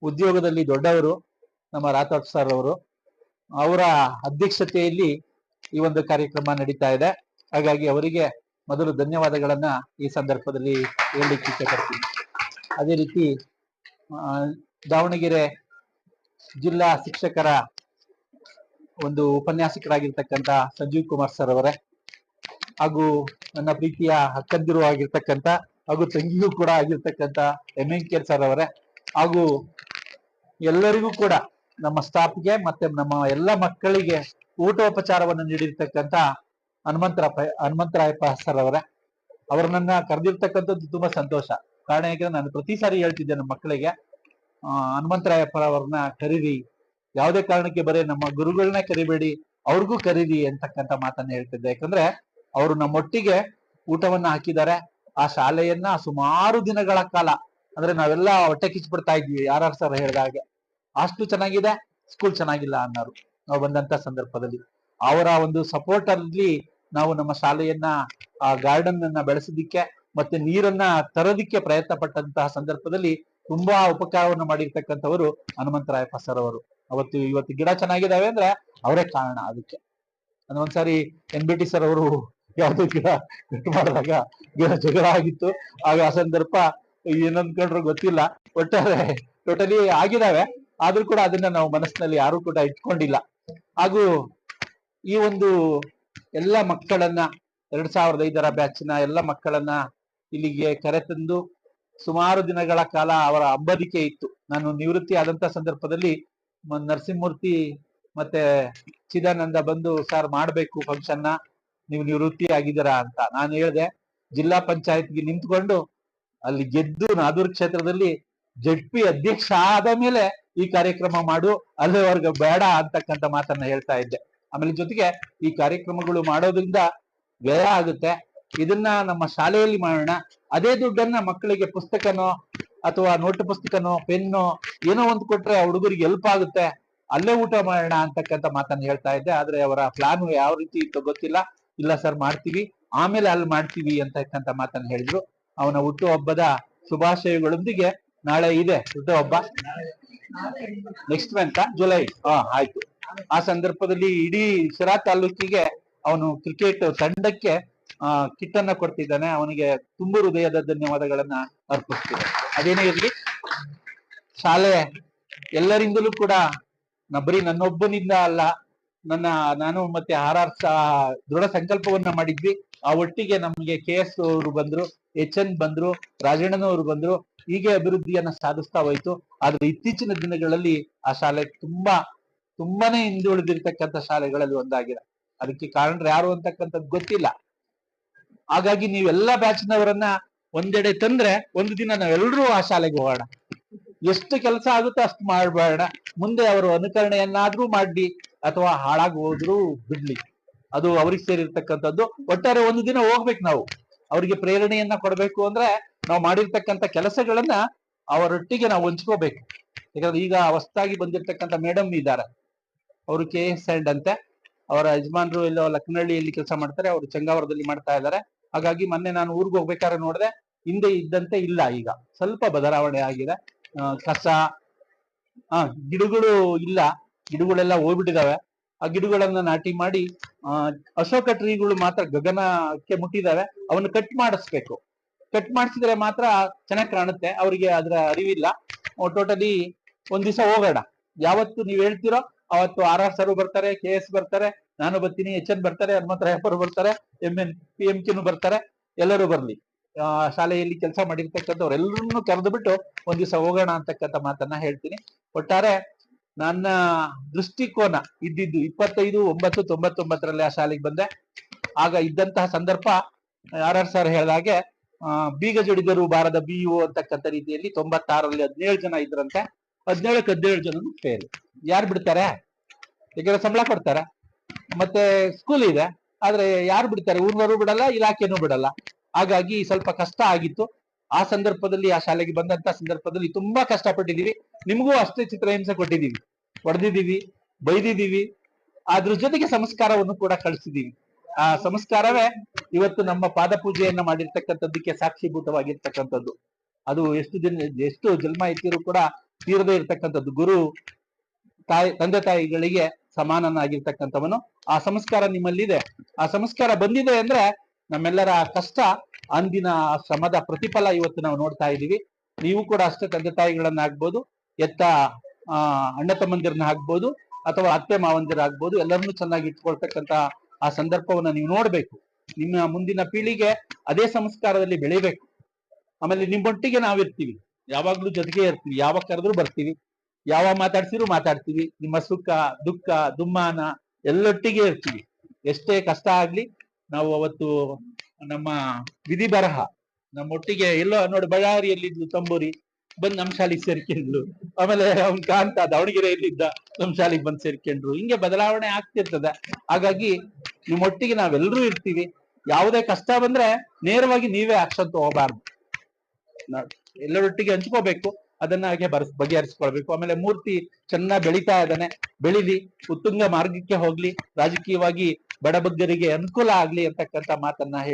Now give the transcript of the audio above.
ಉದ್ಯೋಗದಲ್ಲಿ ದೊಡ್ಡವರು, ನಮ್ಮ ರಾಥೋಡ್ ಸರ್ ಅವರು, ಅವರ ಅಧ್ಯಕ್ಷತೆಯಲ್ಲಿ ಈ ಒಂದು ಕಾರ್ಯಕ್ರಮ ನಡೀತಾ ಇದೆ. ಹಾಗಾಗಿ ಅವರಿಗೆ ಮೊದಲು ಧನ್ಯವಾದಗಳನ್ನ ಈ ಸಂದರ್ಭದಲ್ಲಿ ಹೇಳಲಿಕ್ಕೆ ಇಷ್ಟಪಡ್ತೀನಿ. ಅದೇ ರೀತಿ ದಾವಣಗೆರೆ ಜಿಲ್ಲಾ ಶಿಕ್ಷಕರ ಒಂದು ಉಪನ್ಯಾಸಕರಾಗಿರ್ತಕ್ಕಂಥ ಸಂಜೀವ್ ಕುಮಾರ್ ಸರ್ ಅವರೇ, ಹಾಗೂ ನನ್ನ ಪ್ರೀತಿಯ ಅಕ್ಕಂದಿರು ಆಗಿರ್ತಕ್ಕಂಥ ಹಾಗೂ ತಂಗಿಯೂ ಕೂಡ ಆಗಿರ್ತಕ್ಕಂಥ MNK ಸರ್ ಅವರೇ, ಹಾಗೂ ಎಲ್ಲರಿಗೂ ಕೂಡ ನಮ್ಮ ಸ್ಟಾಫ್ಗೆ ಮತ್ತೆ ನಮ್ಮ ಎಲ್ಲ ಮಕ್ಕಳಿಗೆ ಊಟೋಪಚಾರವನ್ನು ನೀಡಿರ್ತಕ್ಕಂಥ ಹನುಮಂತರಾಯಪ್ಪ ಸರ್ ಅವರೇ, ಅವರನ್ನ ಕರೆದಿರ್ತಕ್ಕಂಥದ್ದು ತುಂಬಾ ಸಂತೋಷ. ಕಾರಣ ಯಾಕಂದ್ರೆ ನಾನು ಪ್ರತಿ ಸಾರಿ ಹೇಳ್ತಿದ್ದೆ ನಮ್ಮ ಮಕ್ಕಳಿಗೆ, ಹನುಮಂತರಾಯಪ್ಪ ಅವ್ರನ್ನ ಕರೀರಿ, ಯಾವುದೇ ಕಾರಣಕ್ಕೆ ಬರೀ ನಮ್ಮ ಗುರುಗಳನ್ನ ಕರಿಬೇಡಿ, ಅವ್ರಿಗೂ ಕರೀರಿ ಅಂತಕ್ಕಂಥ ಮಾತನ್ನ ಹೇಳ್ತಿದ್ದೆ. ಯಾಕಂದ್ರೆ ಅವರು ನಮ್ಮೊಟ್ಟಿಗೆ ಊಟವನ್ನ ಹಾಕಿದ್ದಾರೆ. ಆ ಶಾಲೆಯನ್ನ ಸುಮಾರು ದಿನಗಳ ಕಾಲ, ಅಂದ್ರೆ ನಾವೆಲ್ಲ ಹೊಟ್ಟೆ ಕಿಚ್ಬಿಡ್ತಾ ಇದ್ವಿ RR ಸರ್ ಹೇಳಿದ ಹಾಗೆ. ಅಷ್ಟು ಚೆನ್ನಾಗಿದೆ, ಸ್ಕೂಲ್ ಚೆನ್ನಾಗಿಲ್ಲ ಅನ್ನೋರು ನಾವು ಬಂದಂತ ಸಂದರ್ಭದಲ್ಲಿ. ಅವರ ಒಂದು ಸಪೋರ್ಟ್ ಅಲ್ಲಿ ನಾವು ನಮ್ಮ ಶಾಲೆಯನ್ನ ಆ ಗಾರ್ಡನ್ ಅನ್ನ ಬೆಳೆಸೋದಿಕ್ಕೆ ಮತ್ತೆ ನೀರನ್ನ ತರೋದಿಕ್ಕೆ ಪ್ರಯತ್ನ ಪಟ್ಟಂತಹ ಸಂದರ್ಭದಲ್ಲಿ ತುಂಬಾ ಉಪಕಾರವನ್ನು ಮಾಡಿರ್ತಕ್ಕಂಥವರು ಹನುಮಂತರಾಯಪ್ಪ ಸರ್ ಅವರು. ಇವತ್ತು ಗಿಡ ಚೆನ್ನಾಗಿದ್ದಾವೆ ಅಂದ್ರೆ ಅವರೇ ಕಾರಣ ಅದಕ್ಕೆ. ಒಂದ್ಸಾರಿ NBT ಸರ್ ಅವರು ಯಾವ್ದೋ ಗಿಡ ಕಟ್ ಮಾಡಿದಾಗ ಗಿಡ ಜಗಳ ಆಗಿತ್ತು. ಆಗ ಆ ಸಂದರ್ಭ ಏನಂದ್ಕೊಂಡ್ರು ಗೊತ್ತಿಲ್ಲ, ಒಟ್ಟಾರೆ ಟೋಟಲಿ ಆಗಿದಾವೆ, ಆದ್ರೂ ಕೂಡ ಅದನ್ನ ನಾವು ಮನಸ್ಸಿನಲ್ಲಿ ಯಾರು ಕೂಡ ಇಟ್ಕೊಂಡಿಲ್ಲ. ಹಾಗೂ ಈ ಒಂದು ಎಲ್ಲ ಮಕ್ಕಳನ್ನ 2005ರ ಬ್ಯಾಚಿನ ಎಲ್ಲ ಮಕ್ಕಳನ್ನ ಇಲ್ಲಿಗೆ ಕರೆತಂದು ಸುಮಾರು ದಿನಗಳ ಕಾಲ ಅವರ ಹಬ್ಬದಿಕೆ ಇತ್ತು. ನಾನು ನಿವೃತ್ತಿ ಆದಂತ ಸಂದರ್ಭದಲ್ಲಿ ನರಸಿಂಹಮೂರ್ತಿ ಮತ್ತೆ ಚಿದಾನಂದ ಬಂದು ಸರ್ ಮಾಡ್ಬೇಕು ಫಂಕ್ಷನ್ನ, ನೀವು ನಿವೃತ್ತಿ ಆಗಿದ್ದೀರಾ ಅಂತ. ನಾನು ಹೇಳಿದೆ, ಜಿಲ್ಲಾ ಪಂಚಾಯತ್ಗೆ ನಿಂತ್ಕೊಂಡು ಅಲ್ಲಿ ಗೆದ್ದು ನಾದೂರ್ ಕ್ಷೇತ್ರದಲ್ಲಿ ZP ಅಧ್ಯಕ್ಷ ಆದ ಮೇಲೆ ಈ ಕಾರ್ಯಕ್ರಮ ಮಾಡು, ಅಲ್ಲಿವರೆಗೂ ಬೇಡ ಅಂತಕ್ಕಂಥ ಮಾತನ್ನ ಹೇಳ್ತಾ ಇದ್ದೆ. ಆಮೇಲೆ ಜೊತೆಗೆ ಈ ಕಾರ್ಯಕ್ರಮಗಳು ಮಾಡೋದ್ರಿಂದ ವ್ಯಯ ಆಗುತ್ತೆ, ಇದನ್ನ ನಮ್ಮ ಶಾಲೆಯಲ್ಲಿ ಮಾಡೋಣ, ಅದೇ ದುಡ್ಡನ್ನ ಮಕ್ಕಳಿಗೆ ಪುಸ್ತಕನೋ ಅಥವಾ ನೋಟ್ ಪುಸ್ತಕನೋ ಪೆನ್ನೋ ಏನೋ ಒಂದು ಕೊಟ್ರೆ ಹುಡುಗರಿಗೆ ಹೆಲ್ಪ್ ಆಗುತ್ತೆ, ಅಲ್ಲೇ ಊಟ ಮಾಡೋಣ ಅಂತಕ್ಕಂಥ ಮಾತನ್ನ ಹೇಳ್ತಾ ಇದ್ದೆ. ಆದ್ರೆ ಅವರ ಪ್ಲಾನ್ ಯಾವ ರೀತಿ ಇತ್ತು ಗೊತ್ತಿಲ್ಲ. ಇಲ್ಲ ಸರ್ ಮಾಡ್ತೀವಿ, ಆಮೇಲೆ ಅಲ್ಲಿ ಮಾಡ್ತೀವಿ ಅಂತಕ್ಕಂಥ ಮಾತನ್ನ ಹೇಳಿದ್ರು. ಅವನ ಹುಟ್ಟು ಹಬ್ಬದ ಶುಭಾಶಯಗಳೊಂದಿಗೆ ನಾಳೆ ಇದೆ ಹುಟ್ಟು ಹಬ್ಬ, ನೆಕ್ಸ್ಟ್ ಮಂತ್ ಜುಲೈ. ಆಯ್ತು. ಆ ಸಂದರ್ಭದಲ್ಲಿ ಇಡೀ ಶಿರಾ ತಾಲೂಕಿಗೆ ಅವನು ಕ್ರಿಕೆಟ್ ತಂಡಕ್ಕೆ ಕಿಟ್ ಅನ್ನ ಕೊಡ್ತಿದ್ದಾನೆ. ಅವನಿಗೆ ತುಂಬು ಹೃದಯದ ಧನ್ಯವಾದಗಳನ್ನ ಅರ್ಪಿಸ್ತೀನಿ. ಅದೇನೇ ಇರ್ಲಿ, ಶಾಲೆ ಎಲ್ಲರಿಂದಲೂ ಕೂಡ ಬರೀ ನನ್ನೊಬ್ಬನಿಂದ ಅಲ್ಲ, ನಾನು ಮತ್ತೆ RR ದೃಢ ಸಂಕಲ್ಪವನ್ನ ಮಾಡಿದ್ವಿ. ಆ ಒಟ್ಟಿಗೆ ನಮ್ಗೆ KS ಅವರು ಬಂದ್ರು, HN ಬಂದ್ರು, ರಾಜಣ್ಣನವರು ಬಂದ್ರು, ಹೀಗೆ ಅಭಿವೃದ್ಧಿಯನ್ನ ಸಾಧಿಸ್ತಾ ಹೋಯ್ತು. ಆದ್ರೆ ಇತ್ತೀಚಿನ ದಿನಗಳಲ್ಲಿ ಆ ಶಾಲೆ ತುಂಬಾನೇ ಹಿಂದುಳಿದಿರ್ತಕ್ಕಂಥ ಶಾಲೆಗಳಲ್ಲಿ ಒಂದಾಗಿದೆ. ಅದಕ್ಕೆ ಕಾರಣರು ಯಾರು ಅಂತಕ್ಕಂಥದ್ದು ಗೊತ್ತಿಲ್ಲ. ಹಾಗಾಗಿ ನೀವೆಲ್ಲ ಬ್ಯಾಚ್ನವರನ್ನ ಒಂದೆಡೆ ತಂದ್ರೆ ಒಂದು ದಿನ ನಾವೆಲ್ಲರೂ ಆ ಶಾಲೆಗೆ ಹೋಗೋಣ. ಎಷ್ಟು ಕೆಲಸ ಆಗುತ್ತೋ ಅಷ್ಟು ಮಾಡಬೇಡ, ಮುಂದೆ ಅವರು ಅನುಕರಣೆಯನ್ನಾದ್ರೂ ಮಾಡ್ಲಿ ಅಥವಾ ಹಾಳಾಗಿ ಹೋದ್ರು ಬಿಡ್ಲಿ, ಅದು ಅವ್ರಿಗೆ ಸೇರಿರ್ತಕ್ಕಂಥದ್ದು. ಒಟ್ಟಾರೆ ಒಂದು ದಿನ ಹೋಗ್ಬೇಕು ನಾವು, ಅವರಿಗೆ ಪ್ರೇರಣೆಯನ್ನ ಕೊಡ್ಬೇಕು ಅಂದ್ರೆ ನಾವು ಮಾಡಿರ್ತಕ್ಕಂಥ ಕೆಲಸಗಳನ್ನ ಅವರೊಟ್ಟಿಗೆ ನಾವು ಹಂಚ್ಕೋಬೇಕು. ಯಾಕಂದ್ರೆ ಈಗ ಹೊಸದಾಗಿ ಬಂದಿರ್ತಕ್ಕಂಥ ಮೇಡಮ್ ಇದ್ದಾರೆ, ಅವರು KS ಸೈಡ್ ಅಂತೆ, ಅವರ ಯಜಮಾನ್ರು ಎಲ್ಲೋ ಲಕ್ನಹಳ್ಳಿಯಲ್ಲಿ ಕೆಲಸ ಮಾಡ್ತಾರೆ, ಅವರು ಚಂಗಾವರದಲ್ಲಿ ಮಾಡ್ತಾ ಇದ್ದಾರೆ. ಹಾಗಾಗಿ ಮೊನ್ನೆ ನಾನು ಊರಿಗೆ ಹೋಗ್ಬೇಕಾದ್ರೆ ನೋಡಿದೆ, ಹಿಂದೆ ಇದ್ದಂತೆ ಇಲ್ಲ, ಈಗ ಸ್ವಲ್ಪ ಬದಲಾವಣೆ ಆಗಿದೆ. ಕಸ ಗಿಡಗಳು ಇಲ್ಲ, ಗಿಡಗಳೆಲ್ಲ ಹೋಗ್ಬಿಟ್ಟಿದಾವೆ. ಆ ಗಿಡಗಳನ್ನ ನಾಟಿ ಮಾಡಿ ಅಶೋಕ ಟ್ರೀಗಳು ಮಾತ್ರ ಗಗನಕ್ಕೆ ಮುಟ್ಟಿದಾವೆ, ಅವನ್ನ ಕಟ್ ಮಾಡಿಸ್ಬೇಕು. ಕಟ್ ಮಾಡಿಸಿದ್ರೆ ಮಾತ್ರ ಚೆನ್ನಾಗಿ ಕಾಣುತ್ತೆ. ಅವರಿಗೆ ಅದರ ಅರಿವಿಲ್ಲ. ಟೋಟಲಿ ಒಂದ್ ದಿವಸ ಹೋಗೋಣ, ಯಾವತ್ತು ನೀವ್ ಹೇಳ್ತಿರೋ ಅವತ್ತು RR ಸರ್ ಬರ್ತಾರೆ, KS ಬರ್ತಾರೆ, ನಾನು ಬರ್ತೀನಿ, HN ಬರ್ತಾರೆ, ಹನುಮಂತರಾಯಪ್ಪರು ಬರ್ತಾರೆ, MN PMKನು ಬರ್ತಾರೆ, ಎಲ್ಲರೂ ಬರ್ಲಿ. ಶಾಲೆಯಲ್ಲಿ ಕೆಲಸ ಮಾಡಿರ್ತಕ್ಕಂಥವ್ರು ಎಲ್ಲರನ್ನೂ ಕರೆದು ಬಿಟ್ಟು ಒಂದ್ ದಿವಸ ಹೋಗೋಣ ಅಂತಕ್ಕಂಥ ಮಾತನ್ನ ಹೇಳ್ತೀನಿ. ಒಟ್ಟಾರೆ ನನ್ನ ದೃಷ್ಟಿಕೋನ ಇದ್ದಿದ್ದು 25/9/99ರಲ್ಲಿ ಆ ಶಾಲೆಗೆ ಬಂದೆ. ಆಗ ಇದ್ದಂತಹ ಸಂದರ್ಭ RR ಸರ್ ಹೇಳಿದಾಗೆ ಬೀಗ ಜಡಿದರು ಬಾರದ BO ಅಂತಕ್ಕಂಥ ರೀತಿಯಲ್ಲಿ 96ರಲ್ಲಿ 17 ಜನ ಇದ್ರಂತೆ. 17ಕ್ಕೆ 17 ಜನ ಫೇಲ್. ಯಾರು ಬಿಡ್ತಾರೆ? ಯಾಕಂದ್ರೆ ಸಂಬಳ ಕೊಡ್ತಾರೆ, ಮತ್ತೆ ಸ್ಕೂಲ್ ಇದೆ, ಆದ್ರೆ ಯಾರು ಬಿಡ್ತಾರೆ? ಊರ್ನವರು ಬಿಡಲ್ಲ, ಇಲಾಖೆನೂ ಬಿಡಲ್ಲ. ಹಾಗಾಗಿ ಸ್ವಲ್ಪ ಕಷ್ಟ ಆಗಿತ್ತು. ಆ ಸಂದರ್ಭದಲ್ಲಿ ಆ ಶಾಲೆಗೆ ಬಂದಂತ ಸಂದರ್ಭದಲ್ಲಿ ತುಂಬಾ ಕಷ್ಟಪಟ್ಟಿದೀವಿ. ನಿಮಗೂ ಅಷ್ಟೇ ಚಿತ್ರಹಿಂಸೆ ಕೊಟ್ಟಿದೀವಿ, ಹೊಡೆದಿದ್ದೀವಿ, ಬೈದಿದ್ದೀವಿ, ಅದ್ರ ಜೊತೆಗೆ ಸಂಸ್ಕಾರವನ್ನು ಕೂಡ ಕಳಿಸಿದೀವಿ. ಆ ಸಂಸ್ಕಾರವೇ ಇವತ್ತು ನಮ್ಮ ಪಾದ ಪೂಜೆಯನ್ನ ಮಾಡಿರ್ತಕ್ಕಂಥದ್ದಕ್ಕೆ ಸಾಕ್ಷೀಭೂತವಾಗಿರ್ತಕ್ಕಂಥದ್ದು. ಅದು ಎಷ್ಟು ಜನ್ಮ ಎತ್ತಿರೂ ಕೂಡ ತೀರದೇ ಇರ್ತಕ್ಕಂಥದ್ದು. ತಂದೆ ತಾಯಿಗಳಿಗೆ ಸಮಾನನಾಗಿರ್ತಕ್ಕಂಥವನು. ಆ ಸಂಸ್ಕಾರ ನಿಮ್ಮಲ್ಲಿದೆ, ಆ ಸಂಸ್ಕಾರ ಬಂದಿದೆ ಅಂದ್ರೆ ನಮ್ಮೆಲ್ಲರ ಕಷ್ಟ ಅಂದಿನ ಶ್ರಮದ ಪ್ರತಿಫಲ ಇವತ್ತು ನಾವು ನೋಡ್ತಾ ಇದ್ದೀವಿ. ನೀವು ಕೂಡ ಅಷ್ಟೇ ತಂದೆ ತಾಯಿಗಳನ್ನ ಆಗ್ಬೋದು, ಎತ್ತ ಅಣ್ಣ ತಮ್ಮಂದಿರನ್ನ ಆಗ್ಬೋದು, ಅಥವಾ ಅತ್ತೆ ಮಾವಂದಿರ ಆಗ್ಬೋದು, ಎಲ್ಲರನ್ನೂ ಚೆನ್ನಾಗಿ ಇಟ್ಕೊಳ್ತಕ್ಕಂತ ಆ ಸಂದರ್ಭವನ್ನ ನೀವು ನೋಡ್ಬೇಕು. ನಿಮ್ಮ ಮುಂದಿನ ಪೀಳಿಗೆ ಅದೇ ಸಂಸ್ಕಾರದಲ್ಲಿ ಬೆಳಿಬೇಕು. ಆಮೇಲೆ ನಿಮ್ಮೊಟ್ಟಿಗೆ ನಾವಿರ್ತೀವಿ, ಯಾವಾಗ್ಲೂ ಜೊತೆಗೆ ಇರ್ತೀವಿ, ಯಾವಾಗ ಕರೆದ್ರು ಬರ್ತೀವಿ, ಯಾವ ಮಾತಾಡ್ಸಿದ್ರು ಮಾತಾಡ್ತೀವಿ. ನಿಮ್ಮ ಸುಖ ದುಃಖ ದುಮ್ಮಾನ ಎಲ್ಲೊಟ್ಟಿಗೆ ಇರ್ತೀವಿ. ಎಷ್ಟೇ ಕಷ್ಟ ಆಗ್ಲಿ ನಾವು ಅವತ್ತು ನಮ್ಮ ವಿಧಿ ಬರಹ ನಮ್ಮೊಟ್ಟಿಗೆ ಎಲ್ಲೋ ನೋಡಿ, ಬಳ್ಳಾರಿಯಲ್ಲಿದ್ದು ತಂಬೂರಿ ಬಂದ್ ನಮ್ ಶಾಲೆಗೆ ಸೇರ್ಕೊಂಡ್ರು, ಆಮೇಲೆ ಅವ್ನ್ ಕಾಂತ ದಾವಣಗೆರೆಯಲ್ಲಿದ್ದ ನಮ್ ಶಾಲೆಗೆ ಬಂದ್ ಸೇರ್ಕೊಂಡ್ರು. ಹಿಂಗೆ ಬದಲಾವಣೆ ಆಗ್ತಿರ್ತದೆ. ಹಾಗಾಗಿ ನಿಮ್ಮೊಟ್ಟಿಗೆ ನಾವೆಲ್ಲರೂ ಇರ್ತೀವಿ. ಯಾವುದೇ ಕಷ್ಟ ಬಂದ್ರೆ ನೇರವಾಗಿ ನೀವೇ ಆಕ್ಷನ್ ತಗೋಬಾರ್ದು, ಎಲ್ಲರೊಟ್ಟಿಗೆ ಹಂಚ್ಕೋಬೇಕು, ಅದನ್ನ ಹಾಗೆ ಬಗೆಹರಿಸ್ಕೊಳ್ಬೇಕು. ಆಮೇಲೆ ಮೂರ್ತಿ ಚೆನ್ನಾಗಿ ಬೆಳೀತಾ ಇದ್ದಾನೆ, ಬೆಳಿಲಿ, ಉತ್ತುಂಗ ಮಾರ್ಗಕ್ಕೆ ಹೋಗ್ಲಿ, ರಾಜಕೀಯವಾಗಿ ಬಡಬಗ್ಗರಿಗೆ ಅನುಕೂಲ ಆಗ್ಲಿ ಅಂತಕ್ಕಂಥ ಮಾತನ್ನ ಹೇಳಿ